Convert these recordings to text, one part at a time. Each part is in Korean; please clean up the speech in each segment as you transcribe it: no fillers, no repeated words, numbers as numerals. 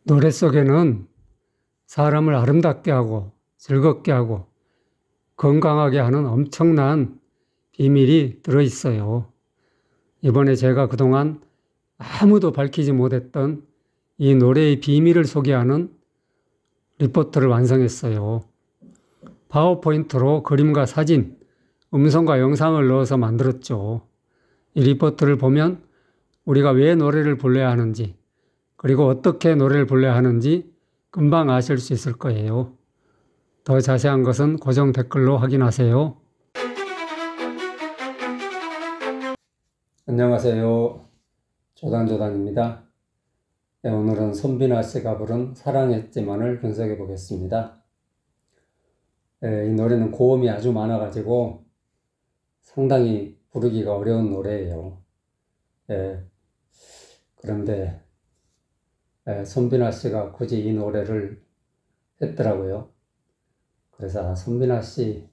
노래 속에는 사람을 아름답게 하고 즐겁게 하고 건강하게 하는 엄청난 비밀이 들어있어요. 이번에 제가 그동안 아무도 밝히지 못했던 이 노래의 비밀을 소개하는 리포트를 완성했어요. 파워포인트로 그림과 사진, 음성과 영상을 넣어서 만들었죠. 이 리포트를 보면 우리가 왜 노래를 불러야 하는지, 그리고 어떻게 노래를 불러야 하는지 금방 아실 수 있을 거예요. 더 자세한 것은 고정 댓글로 확인하세요. 안녕하세요. 조단조단입니다. 네, 오늘은 손비나 씨가 부른 사랑했지만을 분석해 보겠습니다. 이 노래는 고음이 아주 많아가지고 상당히 부르기가 어려운 노래예요. 그런데 손비나 씨가 굳이 이 노래를 했더라고요. 그래서 손비나 씨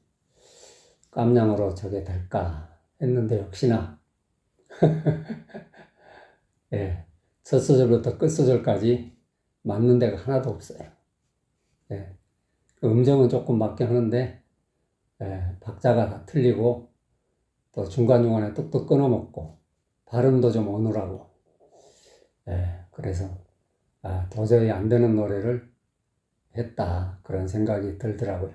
깜냥으로 저게 될까 했는데 역시나 첫 소절부터 끝 소절까지 맞는 데가 하나도 없어요. 음정은 조금 맞긴 하는데 박자가 다 틀리고 또 중간중간에 뚝뚝 끊어먹고 발음도 좀 어눌하고 그래서 도저히 안 되는 노래를 했다 그런 생각이 들더라고요.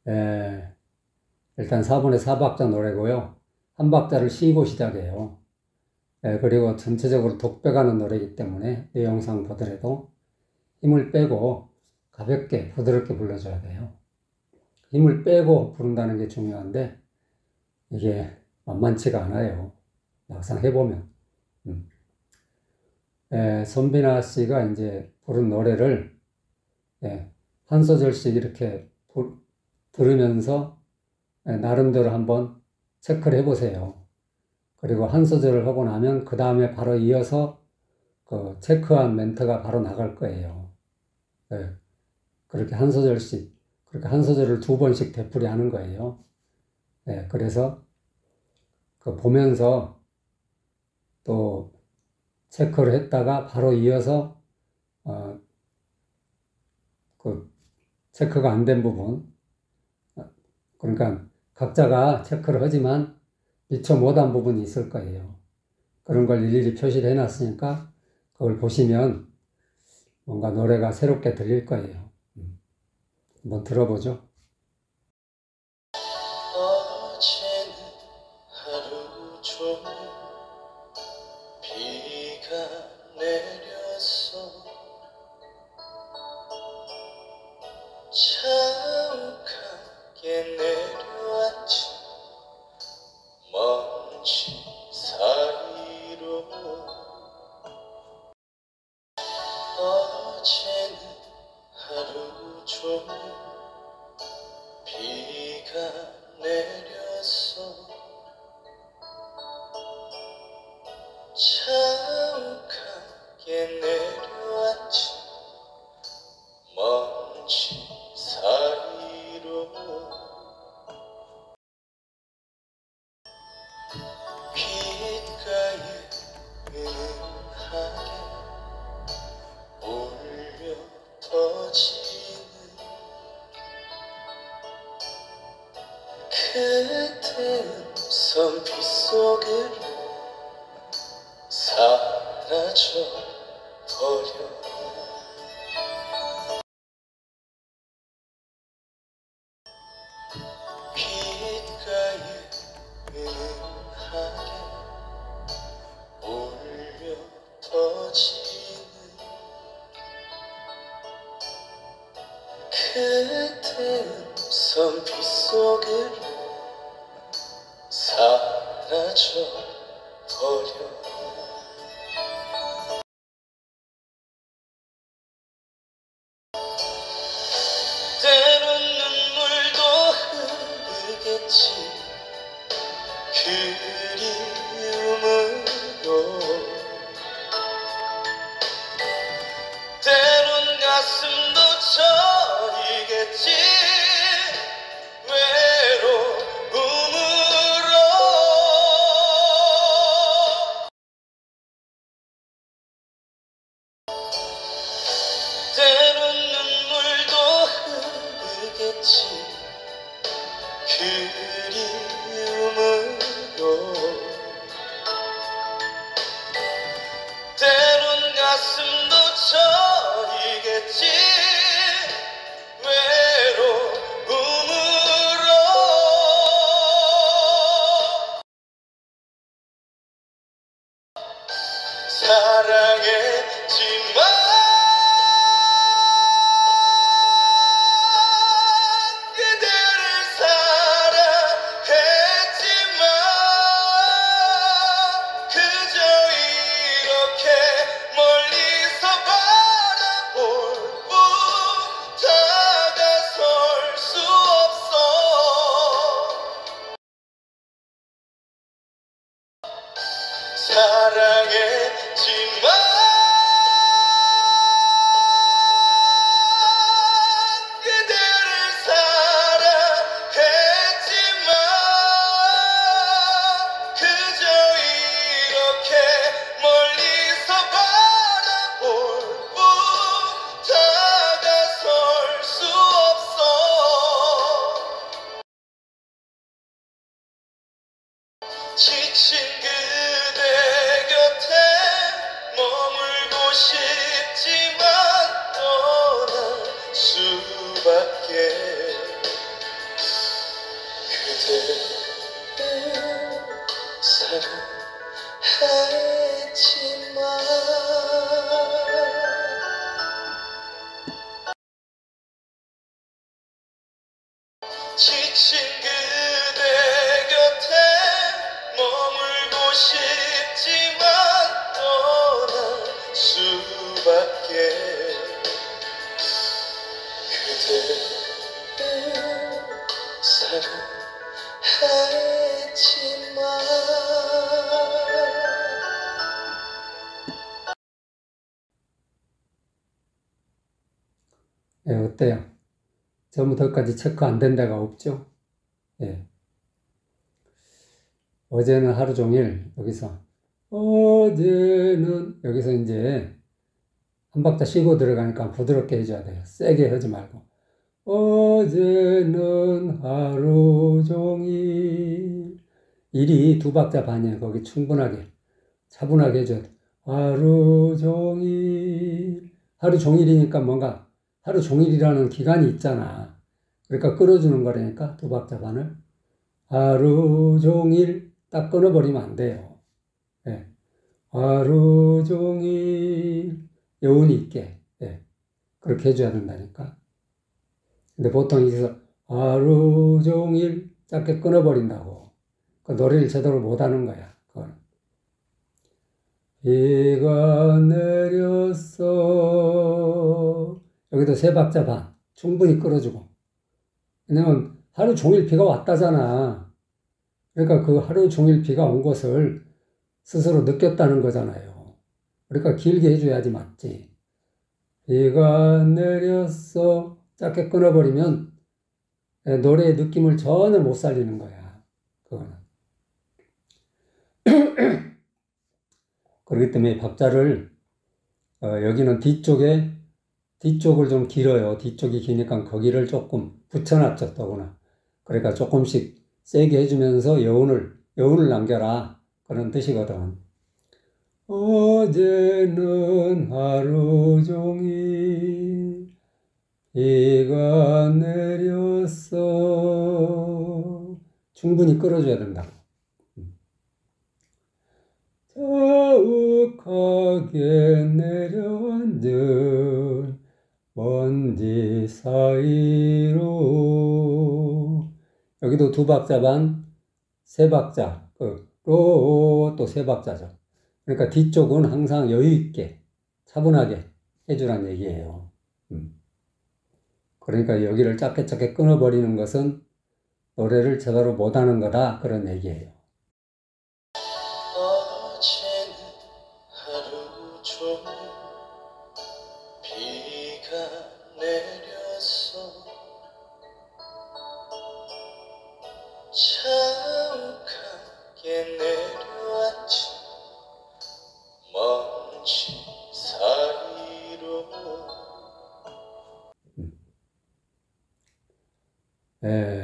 일단 4분의 4박자 노래고요. 한 박자를 쉬고 시작해요. 그리고 전체적으로 독백하는 노래이기 때문에 내용상 보더라도 힘을 빼고 가볍게 부드럽게 불러줘야 돼요. 힘을 빼고 부른다는 게 중요한데 이게 만만치가 않아요. 막상 해보면. 손비나 씨가 이제 부른 노래를 한 소절씩 이렇게 들으면서 나름대로 한번 체크를 해보세요. 그리고 한 소절을 하고 나면 그 다음에 바로 이어서 그 체크한 멘트가 바로 나갈 거예요. 그렇게 한 소절씩, 그렇게 한 소절을 2번씩 되풀이 하는 거예요. 그래서 그 보면서 또 체크를 했다가 바로 이어서 그 체크가 안 된 부분, 그러니까 각자가 체크를 하지만 미처 못한 부분이 있을 거예요. 그런 걸 일일이 표시를 해놨으니까 그걸 보시면 뭔가 노래가 새롭게 들릴 거예요. 한번 들어보죠. 어제는 하루 종일 비가 내렸어. 자욱하게 내려왔지 먼지 사이로. 어제는 하루 종일 비가 내렸어. 자욱하게 내려왔지 먼지 사이로. 귓가에 은은하게 울려 터지는 그대 웃음 빗속으로 사라져 버려. 귓가에 은은하게 울려 터지는 그대 웃음 빗속으로 사라져 버려. 때론 눈물도 흐르겠지 그리움으로. 때론 가슴도 저리겠지 외로움으로. 가슴도 저리겠지 외로움으로 사랑했지만 그대를 사랑했지만 그저 이렇게 멀리서 바라볼 뿐 다가설 수 없어 사랑했지만 그대를 사랑했지만 그저 이렇게 멀리서 바라볼 뿐 다가설 수 없어 지친 그대 곁에 머물고 싶지만 떠날 수밖에 그대를 사랑했지만 지친 그대 곁에 머물고 싶지만 떠날 수밖에 그대를 사랑했지만 예, 어때요? 처음부터까지 체크 안 된 데가 없죠? 예. 어제는 하루 종일 여기서 이제 한 박자 쉬고 들어가니까 부드럽게 해줘야 돼요. 세게 하지 말고. 어제는 하루 종일. 일이 두 박자 반이에요. 거기 충분하게, 차분하게 해줘야 돼. 하루 종일. 하루 종일이니까 뭔가 하루 종일이라는 기간이 있잖아. 그러니까 끌어주는 거라니까, 두 박자 반을. 하루 종일 딱 끊어버리면 안 돼요. 예. 하루 종일 여운이 있게, 예. 그렇게 해줘야 된다니까. 근데 보통 여기서 하루 종일 짧게 끊어버린다고. 그 노래를 제대로 못하는 거야. 그건. 비가 내렸어. 여기도 세 박자 반 충분히 끌어주고. 왜냐면 하루 종일 비가 왔다잖아. 그러니까 그 하루 종일 비가 온 것을 스스로 느꼈다는 거잖아요. 그러니까 길게 해줘야지 맞지. 비가 내렸어. 짧게 끊어버리면 노래의 느낌을 전혀 못 살리는 거야. 그거는. 그렇기 때문에 박자를 여기는 뒤쪽을 좀 길어요. 뒤쪽이 기니까 거기를 조금 붙여놨죠, 더구나. 그러니까 조금씩 세게 해주면서 여운을 남겨라. 그런 뜻이거든. 어제는 하루 종일 비가 내렸어. 충분히 끌어줘야 된다고. 자욱하게 내려앉은 먼지 사이로. 여기도 두 박자 반, 세 박자, 로 또 세 박자죠. 그러니까 뒤쪽은 항상 여유 있게 차분하게 해주란 얘기예요. 그러니까 여기를 짧게 끊어버리는 것은 노래를 제대로 못하는 거다, 그런 얘기예요. 어제는 하루 종일 비가 내렸어 자욱하게 내려앉은 먼지 사이로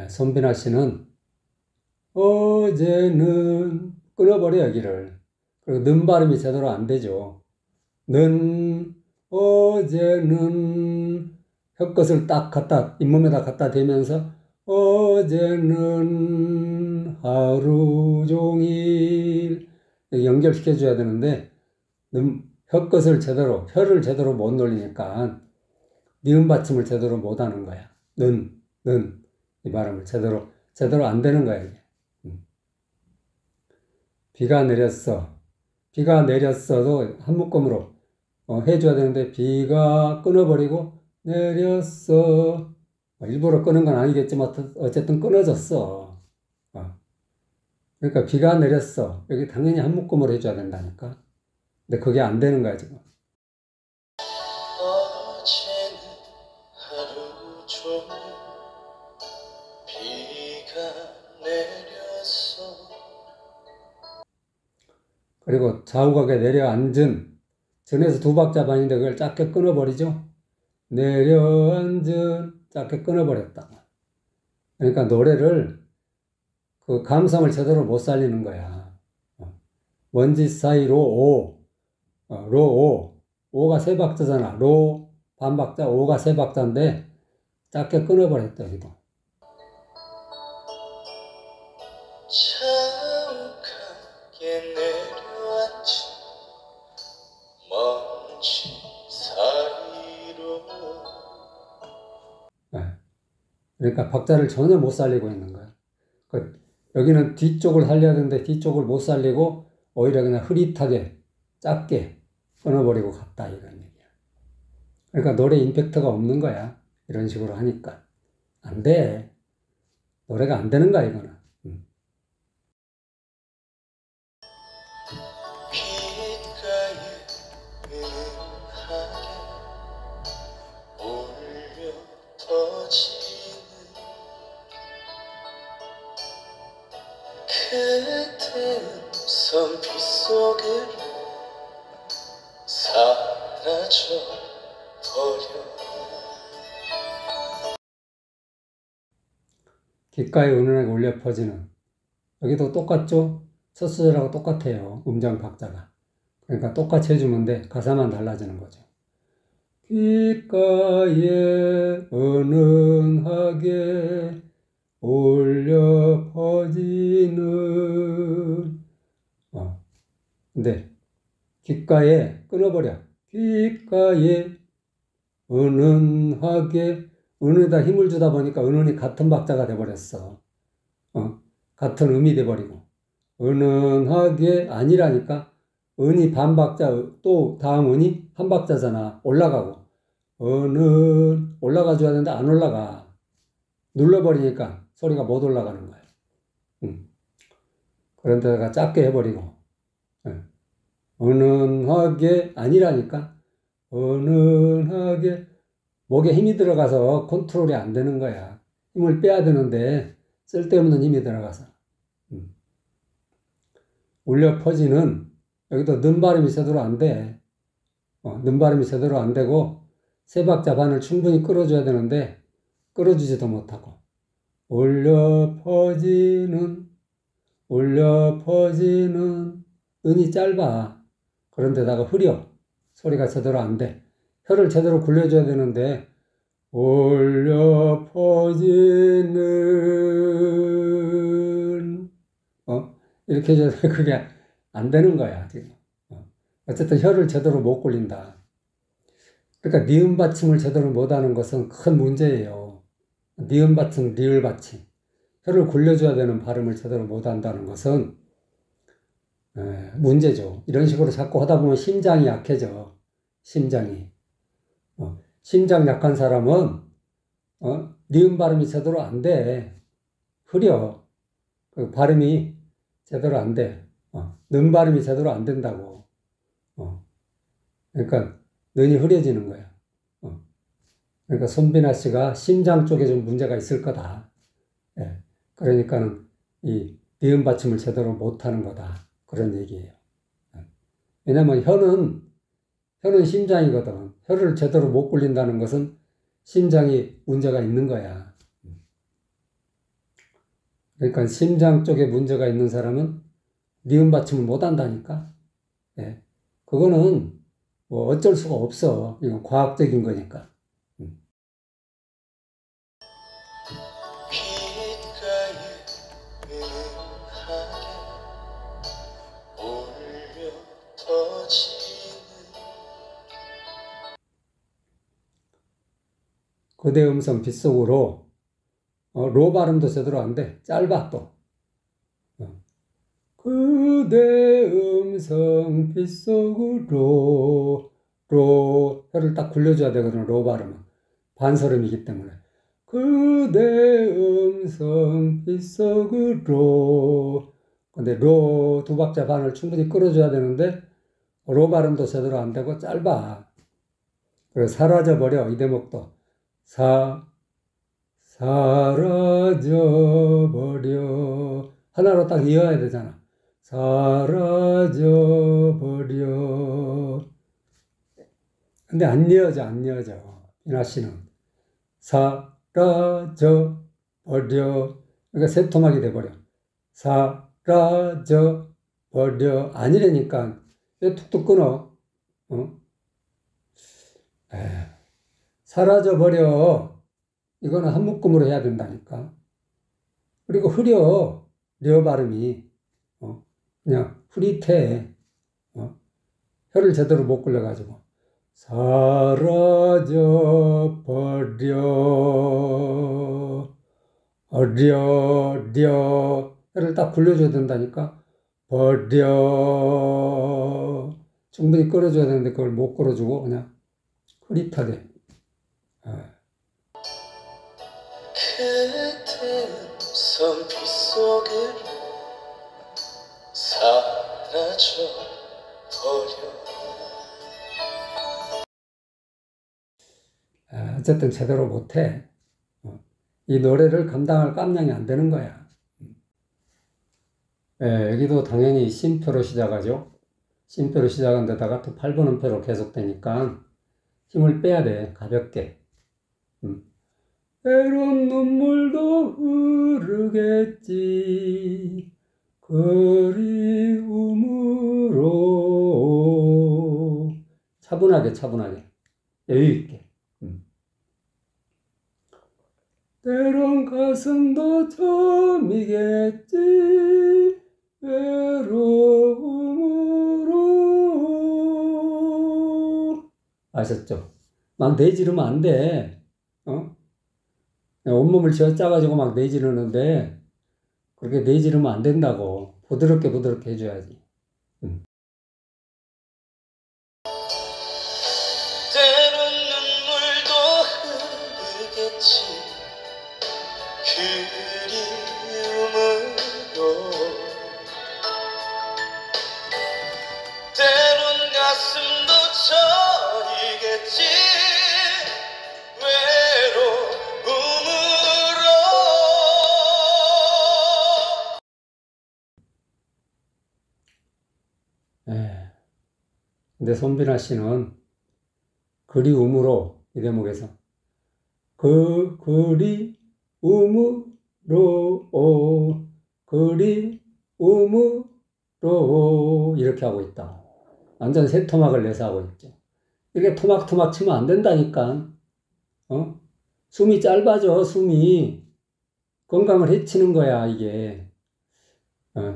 손빈아 씨는 어제는 끊어버려, 여기를. 그리고 는 발음이 제대로 안 되죠. 는 어제는 혀끝을 딱 갖다 잇몸에다 갖다 대면서 어제는 하루 종일 연결시켜 줘야 되는데 혀끝을 제대로 혀를 제대로 못 놀리니까 니은 받침을 제대로 못 하는 거야. 이 발음을 제대로 안 되는 거야, 이게. 비가 내렸어. 비가 내렸어도 한 묶음으로 해줘야 되는데 비가 끊어버리고 내렸어. 일부러 끄는 건 아니겠지만 어쨌든 끊어졌어. 그러니까 비가 내렸어. 여기 당연히 한 묶음으로 해줘야 된다니까. 근데 그게 안 되는 거야, 지금. 어제는 하루 종일 비가 내렸어. 그리고 좌우각에 내려앉은 전에서 두 박자 반인데 그걸 짧게 끊어버리죠. 내려앉은 짧게 끊어버렸다. 그러니까 노래를 그 감성을 제대로 못 살리는 거야. 먼지 사이로 오, 오가 세 박자잖아. 로 반박자, 오가 세 박자인데 짧게 끊어버렸다, 여기도. 자욱하게 내려앉은 먼지 사이로. 그러니까 박자를 전혀 못 살리고 있는 거야. 여기는 뒤쪽을 살려야 되는데 뒤쪽을 못 살리고 오히려 그냥 흐릿하게 짧게 끊어버리고 갔다, 이런 얘기야. 그러니까 노래 임팩트가 없는 거야. 이런 식으로 하니까. 안 돼. 노래가 안 되는 거야, 이거는. 귓가에 은은하게 울려 퍼지는 그대 웃음 빗속으로 사라져 버려. 귓가에 은은하게 울려 퍼지는. 여기도 똑같죠? 첫 소절하고 똑같아요. 음정 박자가. 그러니까 똑같이 해주면 돼. 가사만 달라지는 거죠. 귓가에 은은하게 울려 퍼지는. 근데 귓가에 끊어버려. 귓가에 은은하게, 은은에다 힘을 주다 보니까 은은이 같은 박자가 돼버렸어. 같은 음이 돼버리고. 은은하게 아니라니까. 은이 반박자, 또 다음 은이 한 박자잖아. 올라가고. 올라가줘야 되는데 안 올라가. 눌러버리니까 소리가 못 올라가는 거야. 그런 데다가 짧게 해버리고. 은은하게 아니라니까. 은은하게. 목에 힘이 들어가서 컨트롤이 안 되는 거야. 힘을 빼야 되는데 쓸데없는 힘이 들어가서. 울려 퍼지는, 여기도 는 발음이 제대로 안 돼. 는 발음이 제대로 안 되고 세 박자 반을 충분히 끌어줘야 되는데 끌어주지도 못하고. 울려 퍼지는 은이 짧아. 그런데다가 흐려. 소리가 제대로 안 돼. 혀를 제대로 굴려줘야 되는데 울려 퍼지는 이렇게 해줘야 돼. 그게 안 되는 거야, 지금. 어쨌든 혀를 제대로 못 굴린다. 그러니까 니은 받침을 제대로 못하는 것은 큰 문제예요. 니은 받침, 리을 받침. 혀를 굴려줘야 되는 발음을 제대로 못한다는 것은 문제죠. 이런 식으로 자꾸 하다 보면 심장이 약해져. 심장이. 심장 약한 사람은 니은 발음이 제대로 안 돼. 흐려. 그 발음이 제대로 안 돼. 는 발음이 제대로 안 된다고. 그러니까 는이 흐려지는 거야. 그러니까 손빈아 씨가 심장 쪽에 좀 문제가 있을 거다. 예. 그러니까는 이 니은 받침을 제대로 못하는 거다. 그런 얘기예요. 왜냐면 혀는 심장이거든. 혀를 제대로 못 굴린다는 것은 심장이 문제가 있는 거야. 그러니까 심장 쪽에 문제가 있는 사람은 니은 받침을 못 한다니까. 예. 그거는 뭐 어쩔 수가 없어. 이건 과학적인 거니까. 귓가에 은은하게 울려 퍼지는 거대 음성 빗속으로 로 발음도 제대로 안 돼. 짧아 또. 그대 음성 빗속으로 로 혀를 딱 굴려줘야 되거든. 로 발음은 반설음이기 때문에 그대 음성 빗속으로. 근데 로 두 박자 반을 충분히 끌어줘야 되는데 로 발음도 제대로 안 되고 짧아. 그래서 사라져버려. 이 대목도 사라져버려 하나로 딱 이어야 되잖아. 사라져버려. 근데 안 이어져. 이나 씨는 사라져버려. 그러니까 세토막이 돼버려. 사라져버려. 아니라니까. 왜 툭툭 끊어? 사라져버려. 이거는 한 묶음으로 해야 된다니까. 그리고 흐려. 려 발음이. 그냥 흐릿해. 혀를 제대로 못 굴려가지고. 사라져버려. 려. 혀를 딱 굴려줘야 된다니까. 버려. 충분히 끌어줘야 되는데 그걸 못 끌어주고 그냥 흐릿하게. 그대 웃음 빗속으로 사라져버려 어쨌든 제대로 못해. 이 노래를 감당할 깜냥이 안 되는 거야. 여기도 당연히 쉼표로 시작하죠. 쉼표로 시작한 데다가 또 8번 음표로 계속되니까 힘을 빼야 돼. 가볍게. 때론 눈물도 흐르겠지. 그리움으로. 차분하게 여유있게. 때론 가슴도 점이겠지. 외로움으로. 아셨죠? 막 내지르면 안 돼. 온몸을 쥐어짜가지고 막 내지르는데 그렇게 내지르면 안 된다고. 부드럽게 해줘야지. 때론 눈물도 흐르겠지 그리움으로 때론 가슴도 저리겠지 외로움으로 근데 손빈아 씨는 그리움으로 이 대목에서 그리움으로 이렇게 하고 있다. 완전 새 토막을 내서 하고 있죠. 이렇게 토막토막 치면 안 된다니까. 숨이 짧아져. 숨이 건강을 해치는 거야 이게.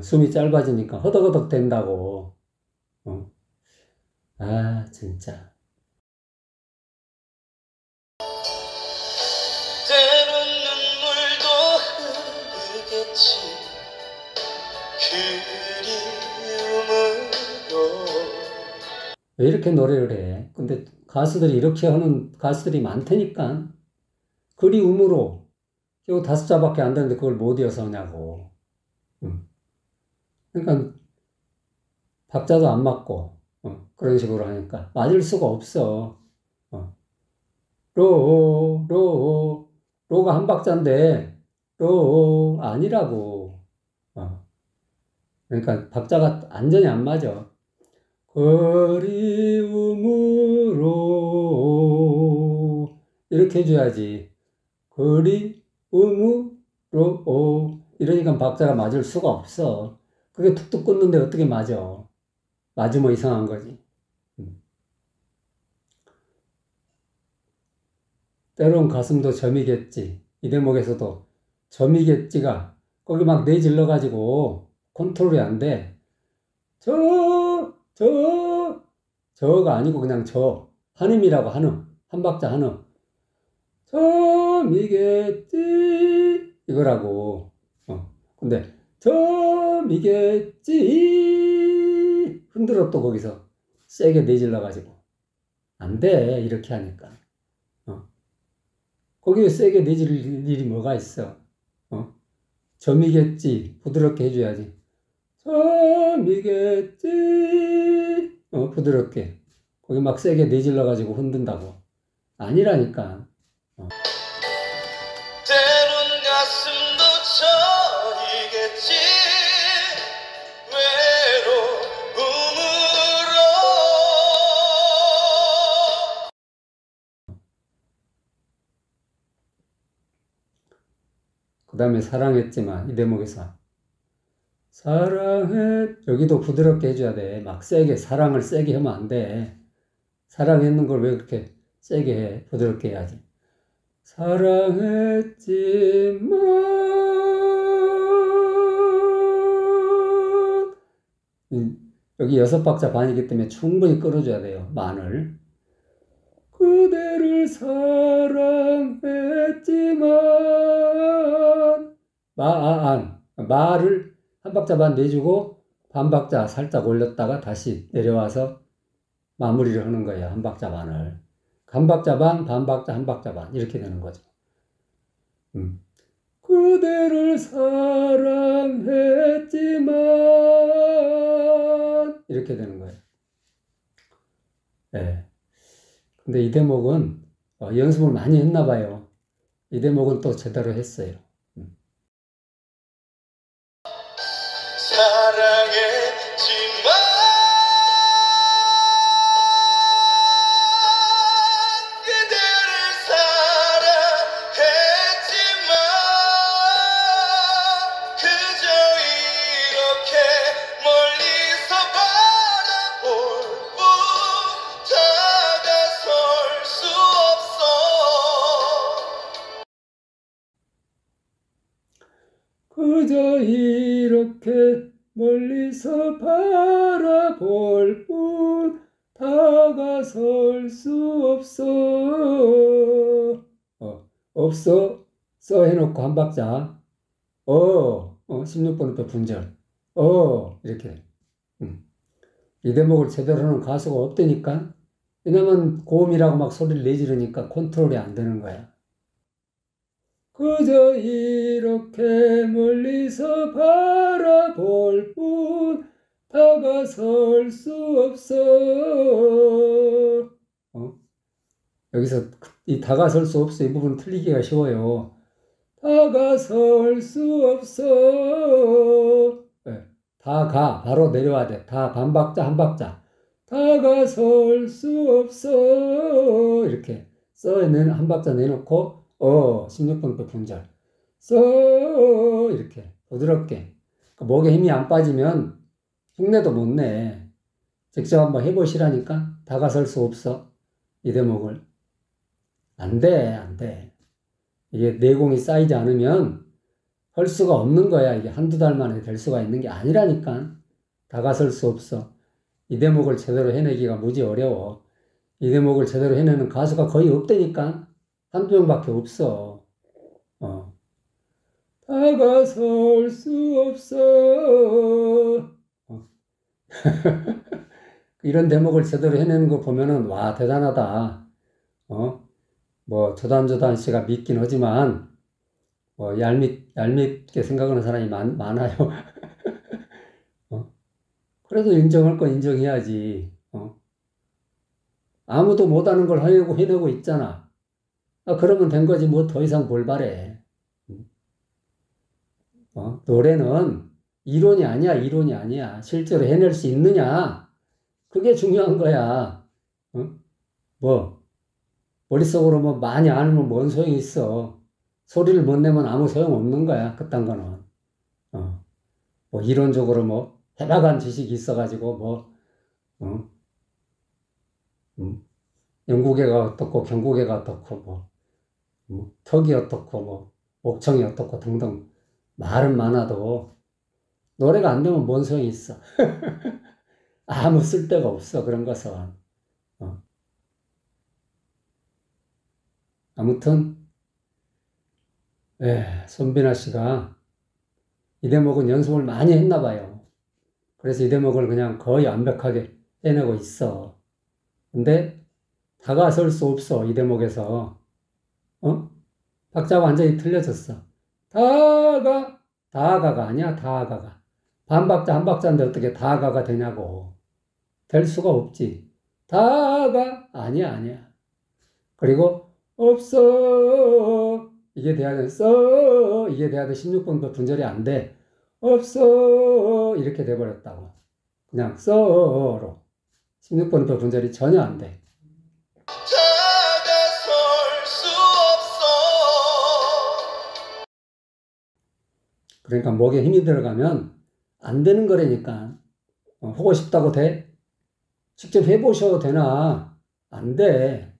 숨이 짧아지니까 허덕허덕 된다고. 진짜. 때론 눈물도 흐르겠지 그리움으로 왜 이렇게 노래를 해? 근데 가수들이 이렇게 하는 가수들이 많다니까. 그리움으로. 이거 5자밖에 안 되는데 그걸 못 이어서 하냐고. 그러니까 박자도 안 맞고 그런 식으로 하니까 맞을 수가 없어. 로가 한 박자인데 로 아니라고. 그러니까 박자가 완전히 안 맞아. 그리움으로 이렇게 해줘야지. 그리움으로 이러니까 박자가 맞을 수가 없어. 그게 툭툭 끊는데 어떻게 맞아? 맞으면 이상한 거지. 때론 가슴도 점이겠지. 이 대목에서도 점이겠지가 거기 막 내질러가지고 컨트롤이 안 돼. 저가 아니고 그냥 한음이라고 한음. 한 박자 한음. 점이겠지. 이거라고. 근데 점이겠지. 흔들어 또 거기서 세게 내질러가지고. 안 돼. 이렇게 하니까. 거기에 세게 내질 일이 뭐가 있어. 점이겠지. 부드럽게 해줘야지. 점이겠지. 부드럽게. 거기 막 세게 내질러가지고 흔든다고. 아니라니까. 때론 가슴도 저리겠지 외로움으로 그 다음에 사랑했지만 이 대목에서 여기도 부드럽게 해줘야 돼. 막 세게 사랑을 세게 하면 안 돼. 사랑했는 걸 왜 그렇게 세게 해. 부드럽게 해야지. 사랑했지만 여기 6박자 반이기 때문에 충분히 끌어줘야 돼요. 만을. 그대를 사랑했지만 마를 한 박자 반 내주고 반 박자 살짝 올렸다가 다시 내려와서 마무리를 하는 거예요. 한 박자 반을. 한 박자 반, 반 박자, 한 박자 반 이렇게 되는 거죠. 그대를 사랑했지만 이렇게 되는 거예요. 네. 근데 이 대목은 연습을 많이 했나 봐요. 이 대목은 또 제대로 했어요. 사랑했지만 그대를 사랑했지만 그저 이렇게 멀리서 바라볼 뿐 다가설 수 없어 그저 이렇게 멀리서 바라볼 뿐 다가설 수 없어. 없어. 써 해놓고 한 박자. 16번부터 분절. 이렇게. 이 대목을 제대로 하는 가수가 없다니까. 왜냐면 고음이라고 막 소리를 내지르니까 컨트롤이 안 되는 거야. 그저 이렇게 멀리서 바라볼 뿐 다가설 수 없어. 여기서 이 다가설 수 없어 이 부분 틀리기가 쉬워요. 다가설 수 없어. 네. 다가 바로 내려와야 돼. 다 반박자 한 박자. 다가설 수 없어. 이렇게 써는 한 박자 내놓고 16번부터 분절. 이렇게 부드럽게. 목에 힘이 안 빠지면 흉내도 못 내. 직접 한번 해보시라니까. 다가설 수 없어. 이 대목을. 안 돼. 이게 내공이 쌓이지 않으면 할 수가 없는 거야. 이게 한두 달 만에 될 수가 있는 게 아니라니까. 다가설 수 없어. 이 대목을 제대로 해내기가 무지 어려워. 이 대목을 제대로 해내는 가수가 거의 없다니까. 한두 명밖에 없어. 다가설 수 없어. 이런 대목을 제대로 해내는 거 보면은, 와, 대단하다. 뭐, 조단조단 씨가 믿긴 하지만, 얄밉게 생각하는 사람이 많아요. 그래도 인정할 건 인정해야지. 아무도 못하는 걸 해내고 있잖아. 그러면 된 거지, 뭐 더 이상 뭘 바래. 노래는 이론이 아니야. 실제로 해낼 수 있느냐. 그게 중요한 거야. 머릿속으로 뭐 많이 알면 뭔 소용이 있어. 소리를 못 내면 아무 소용 없는 거야. 그딴 거는. 뭐 이론적으로 뭐 해박한 지식이 있어가지고 영국애가 어떻고 경국애가 어떻고 뭐 뭐 턱이 어떻고 뭐 목청이 어떻고 등등 말은 많아도 노래가 안 되면 뭔 소용이 있어. 아무 쓸데가 없어 그런 것은. 어. 아무튼 손빈아 씨가 이 대목은 연습을 많이 했나 봐요. 그래서 이 대목을 그냥 거의 완벽하게 해내고 있어. 근데 다가설 수 없어 이 대목에서. 박자가 완전히 틀려졌어. 다가가 아니야, 다가가. 반박자, 한 박자인데 어떻게 다가가 되냐고. 될 수가 없지. 아니야. 그리고, 없어. 이게 돼야 돼, 이게 돼야 돼. 16번도 분절이 안 돼. 없어. 이렇게 돼버렸다고. 그냥 로 16번도 분절이 전혀 안 돼. 다가설 수 없어. 그러니까 목에 힘이 들어가면 안 되는 거라니까. 하고 싶다고 돼? 직접 해보셔도 되나? 안 돼.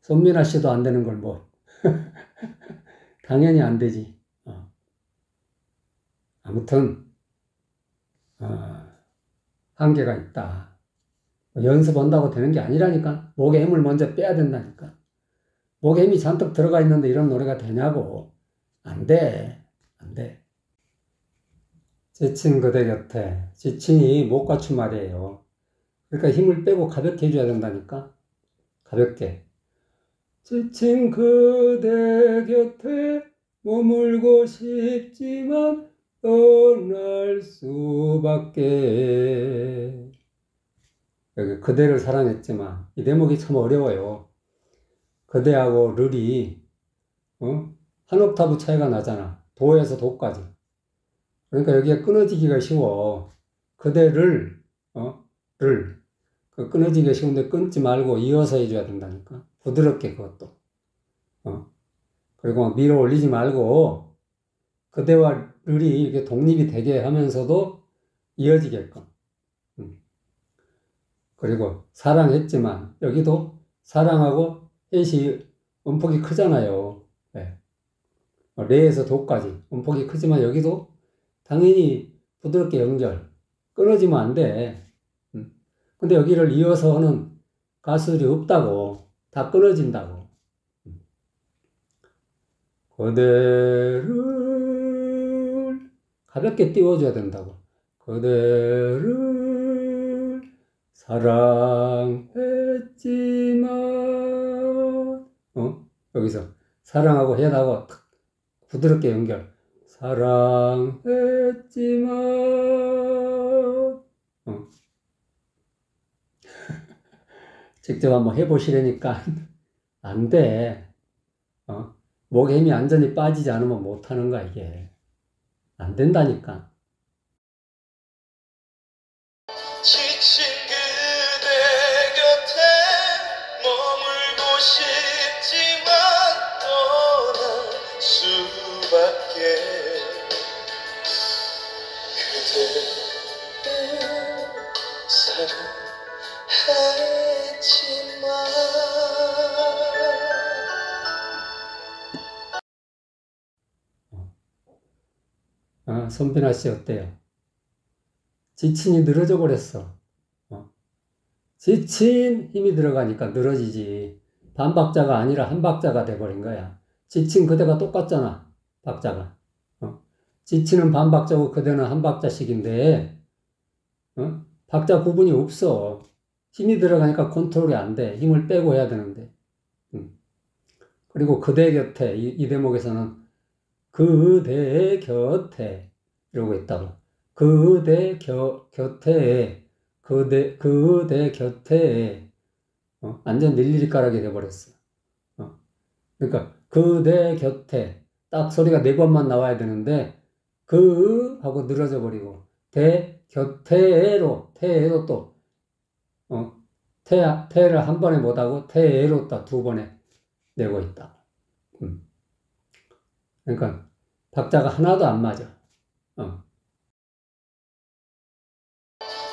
손민아 씨도 안 되는 걸 뭐. 당연히 안 되지. 아무튼 한계가 있다. 연습한다고 되는 게 아니라니까. 목에 힘을 먼저 빼야 된다니까. 목에 힘이 잔뜩 들어가 있는데 이런 노래가 되냐고. 안 돼. 지친 그대 곁에. 지친이 못 갖춘 말이에요. 그러니까 힘을 빼고 가볍게 해줘야 된다니까. 가볍게. 지친 그대 곁에 머물고 싶지만 떠날 수밖에. 여기 그대를 사랑했지만 이 대목이 참 어려워요. 그대하고 르이 한 옥타브 차이가 나잖아. 도에서 도까지. 그러니까 여기에 끊어지기가 쉬워. 그대를 그 끊어지기가 쉬운데 끊지 말고 이어서 해줘야 된다니까. 부드럽게 그것도. 그리고 밀어 올리지 말고 그대와 르이 이렇게 독립이 되게 하면서도 이어지게끔. 그리고 사랑했지만 여기도 사랑하고 햇이 음폭이 크잖아요. 레에서 도까지 음폭이 크지만 여기도 당연히 부드럽게 연결. 끊어지면 안 돼. 근데 여기를 이어서 하는 가수들이 없다고. 다 끊어진다고. 그대를 가볍게 띄워줘야 된다고. 그대를 사랑했지만 여기서 사랑하고 해나고 부드럽게 연결. 사랑했지만 직접 한번 해보시려니까 안 돼. 목에 힘이 완전히 빠지지 않으면 못하는 거야 이게. 안 된다니까. 지친 그대 곁에 머물고 싶지만 떠날 수밖에. 그대를 사랑했지만. 손빈아 씨 어때요? 지친이 늘어져 버렸어. 지친 힘이 들어가니까 늘어지지. 반박자가 아니라 한 박자가 돼버린 거야. 지친 그대가 똑같잖아. 박자가. 지치는 반박자고 그대는 한 박자씩인데 박자 구분이 없어. 힘이 들어가니까 컨트롤이 안 돼. 힘을 빼고 해야 되는데. 그리고 그대 곁에 이 대목에서는 그대 곁에 이러고 있다고. 그대 곁에 그대 곁에 완전 일일이가락이 돼버렸어. 그러니까 그대 곁에 딱 소리가 4번만 나와야 되는데 하고 늘어져 버리고 대 곁에로 태로 또 태를 한 번에 못하고 태로 딱 2번에 내고 있다. 그러니까 박자가 하나도 안 맞아.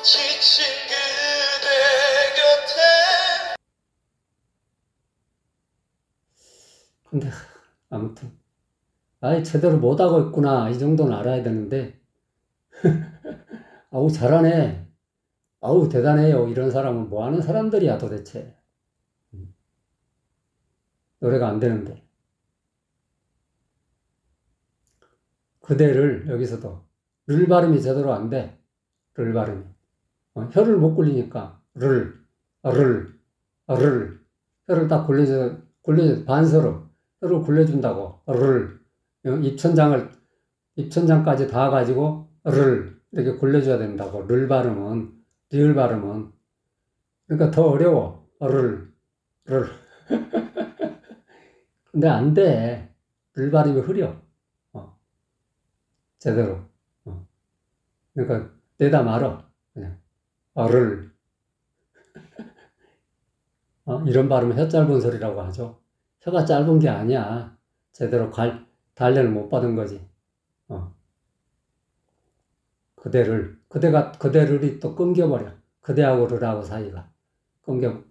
지친 그대 곁에 근데 아무튼 아이 제대로 못하고 있구나 이 정도는 알아야 되는데 아우 잘하네 아우 대단해요 이런 사람은 뭐 하는 사람들이야 도대체 노래가 안 되는데 그대를 여기서도 를 발음이 제대로 안 돼. 를 발음이 혀를 못 굴리니까 를 혀를 딱 굴려줘 반서로 혀를 굴려준다고 입천장까지 다 가지고 를 이렇게 굴려줘야 된다고 를 발음은 리을 발음은 그러니까 더 어려워 를 근데 안 돼. 를 발음이 흐려 제대로 그러니까 내다 말어 그냥 를 이런 발음은 혀 짧은 소리라고 하죠. 혀가 짧은 게 아니야. 제대로 단련을 못 받은 거지. 그대를이 또 끊겨버려. 그대하고 르하고 사이가. 그러니까,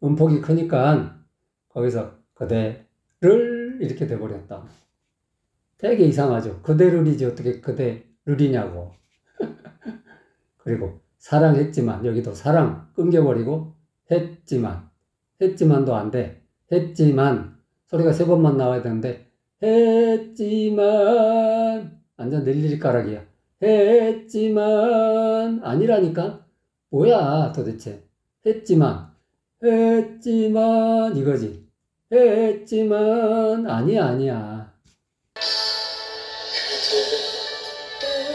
음폭이 크니까, 거기서 그대를 이렇게 돼버렸다. 되게 이상하죠. 그대를이지 어떻게 그대를이냐고. 그리고, 사랑했지만, 여기도 사랑 끊겨버리고, 했지만도 안 돼. 했지만, 소리가 3번만 나와야 되는데, 했지만, 완전 낼리리가락이야. 했지만, 아니라니까? 뭐야, 도대체. 했지만, 이거지. 했지만, 아니야. 그대를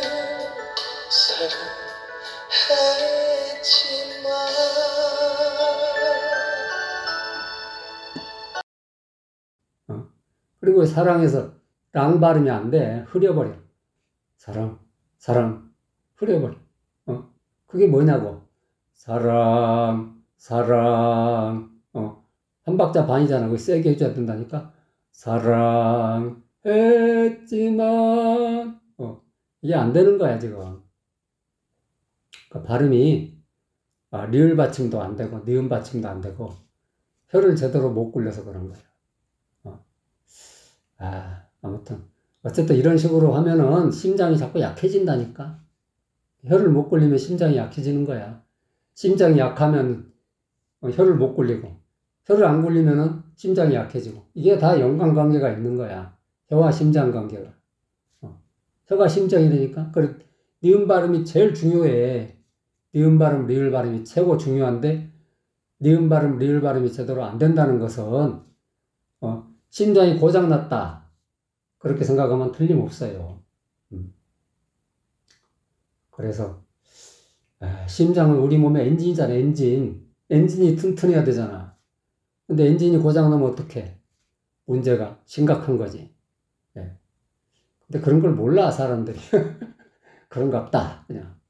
사랑했지만 그리고 사랑해서 랑 발음이 안 돼. 흐려버려. 사랑, 흐려버려. 그게 뭐냐고. 사랑, 한 박자 반이잖아. 그거 세게 해줘야 된다니까. 사랑했지만, 이게 안 되는 거야, 지금. 그러니까 발음이, 리을 받침도 안 되고, 니은 받침도 안 되고, 혀를 제대로 못 굴려서 그런 거야. 아무튼. 어쨌든 이런 식으로 하면은 심장이 자꾸 약해진다니까. 혀를 못 굴리면 심장이 약해지는 거야. 심장이 약하면 혀를 못 굴리고, 혀를 안 굴리면은 심장이 약해지고. 이게 다 연관관계가 있는 거야. 혀와 심장 관계가. 혀가 심장이니까. 그래, 니은 발음이 제일 중요해. 니은 발음, 리을 발음이 최고 중요한데, 니은 발음, 리을 발음이 제대로 안 된다는 것은, 심장이 고장났다. 그렇게 생각하면 틀림없어요. 그래서 심장은 우리 몸의 엔진이잖아. 엔진이 튼튼해야 되잖아. 근데 엔진이 고장나면 어떡해? 문제가 심각한 거지. 예. 근데 그런 걸 몰라 사람들이. 그런갑다 그냥.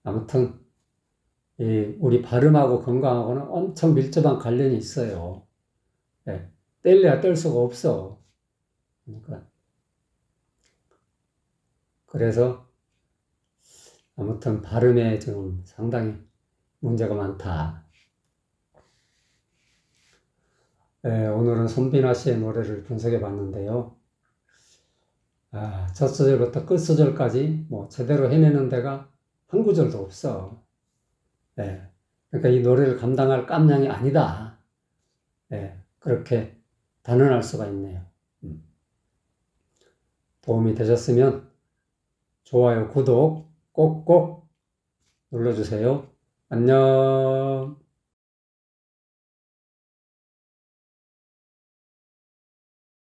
아무튼 우리 발음하고 건강하고는 엄청 밀접한 관련이 있어요. 예. 뗄래야 뗄 수가 없어. 그러니까. 그래서 아무튼 발음에 지금 상당히 문제가 많다. 오늘은 손비나 씨의 노래를 분석해 봤는데요. 첫 소절부터 끝 소절까지 뭐 제대로 해내는 데가 한 구절도 없어. 그러니까 이 노래를 감당할 깜냥이 아니다. 그렇게 단언할 수가 있네요. 도움이 되셨으면 좋아요, 구독 꼭꼭 눌러주세요. 안녕.